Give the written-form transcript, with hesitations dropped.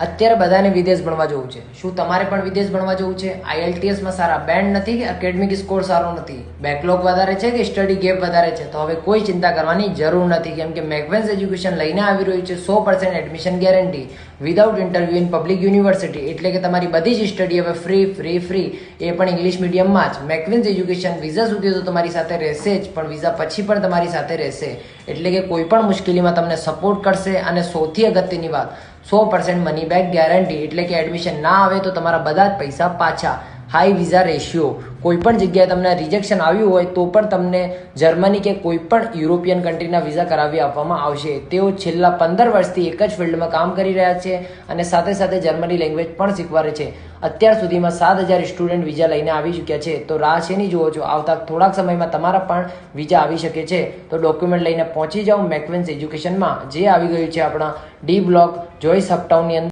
અત્યારે બધાને વિદેશ ભણવા જવું છે. શું તમારે પણ વિદેશ ભણવા જવું છે? IELTS માં સારા બેન્ડ નથી કે એકેડેમિક સ્કોર સારો નથી, બેકલોગ વધારે છે કે સ્ટડી ગેપ વધારે છે? તો હવે કોઈ ચિંતા કરવાની જરૂર નથી, કેમ કે મેકવેન્સ એજ્યુકેશન લઈને આવી રહ્યું છે 100% admission guarantee without interview in public university. એટલે કે તમારી બધી જ સ્ટડી હવે ફ્રી, એ પણ ઇંગ્લિશ મીડિયમમાં જ. મેકવેન્સ એજ્યુકેશન વિઝા સુધી તો તમારી સાથે રહેશે જ, પણ વિઝા પછી પણ તમારી સાથે રહેશે. એટલે કે કોઈ પણ મુશ્કેલીમાં તમને સપોર્ટ કરશે. અને સૌથી અગત્યની વાત, 100% મની બેક ગેરંટી. એટલે કે એડમિશન ના આવે તો તમારા બધા જ પૈસા પાછા. હાઈ વિઝા રેશિયો, કોઈ પણ જગ્યાએ તમને રિજેક્શન આવ્યું હોય તો પણ તમને જર્મની કે કોઈ પણ યુરોપિયન કન્ટ્રીના વિઝા કરાવી આપવામાં આવશે. તેઓ છેલ્લા 15 વર્ષથી એક જ ફિલ્ડમાં કામ કરી રહ્યા છે અને સાથે સાથે જર્મની લેંગ્વેજ પણ શીખવાડે છે. અત્યાર સુધીમાં 7,000 સ્ટુડન્ટ વિઝા લઈને આવી ચૂક્યા છે. તો રાહ શેની જુઓ છો? આવતા થોડાક સમયમાં તમારા પણ વિઝા આવી શકે છે. તો ડોક્યુમેન્ટ લઈને પહોંચી જાઓ મેકવેન્સ એજ્યુકેશનમાં, જે આવી ગયું છે આપણા ડી બ્લોક જોઈસ અપટાઉનની અંદર.